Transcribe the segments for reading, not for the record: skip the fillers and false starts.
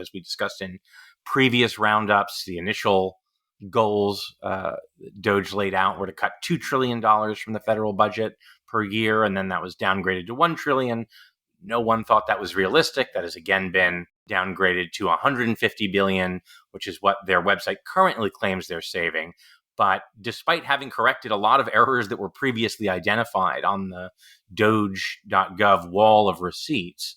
So as we discussed in previous roundups, the initial goals Doge laid out were to cut $2 trillion from the federal budget per year, and then that was downgraded to $1 trillion. No one thought that was realistic. That has again been downgraded to $150 billion, which is what their website currently claims they're saving. But despite having corrected a lot of errors that were previously identified on the doge.gov wall of receipts,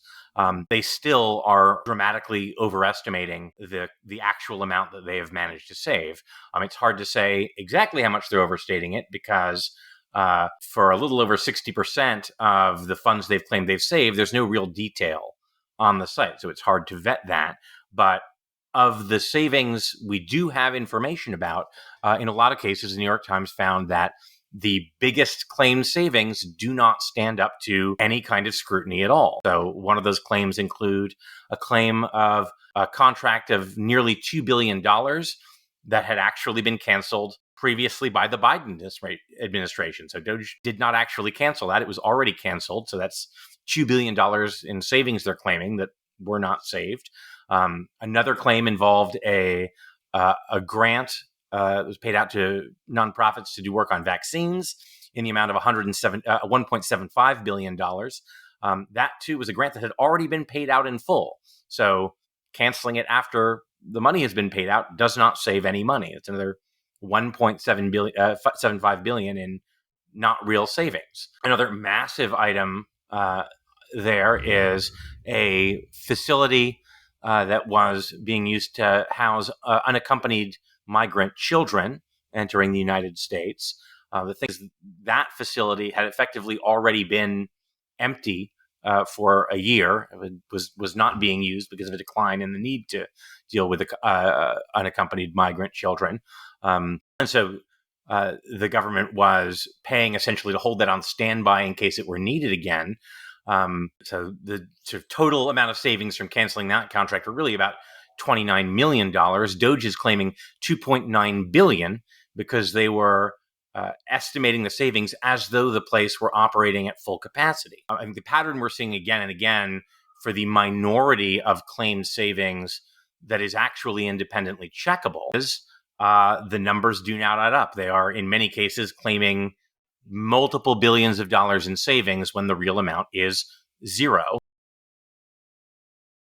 they still are dramatically overestimating the actual amount that they have managed to save. It's hard to say exactly how much they're overstating it because for a little over 60% of the funds they've claimed they've saved, there's no real detail on the site. So it's hard to vet that. But of the savings we do have information about, in a lot of cases, the New York Times found that the biggest claimed savings do not stand up to any kind of scrutiny at all. So one of those claims include a claim of a contract of nearly $2 billion that had actually been canceled previously by the Biden administration. So Doge did not actually cancel that. It was already canceled. So that's $2 billion in savings they're claiming that were not saved. Another claim involved a grant that was paid out to nonprofits to do work on vaccines in the amount of $1.75 billion. That, too, was a grant that had already been paid out in full. So canceling it after the money has been paid out does not save any money. It's another $1.75 billion in not real savings. Another massive item there is a facility that was being used to house unaccompanied migrant children entering the United States. The thing is, that facility had effectively already been empty for a year. It was not being used because of a decline in the need to deal with unaccompanied migrant children. And so the government was paying essentially to hold that on standby in case it were needed again. So the sort of total amount of savings from canceling that contract were really about $29 million. Doge is claiming $2.9 billion because they were estimating the savings as though the place were operating at full capacity. I think the pattern we're seeing again and again for the minority of claimed savings that is actually independently checkable is the numbers do not add up. They are, in many cases, claiming multiple billions of dollars in savings when the real amount is zero.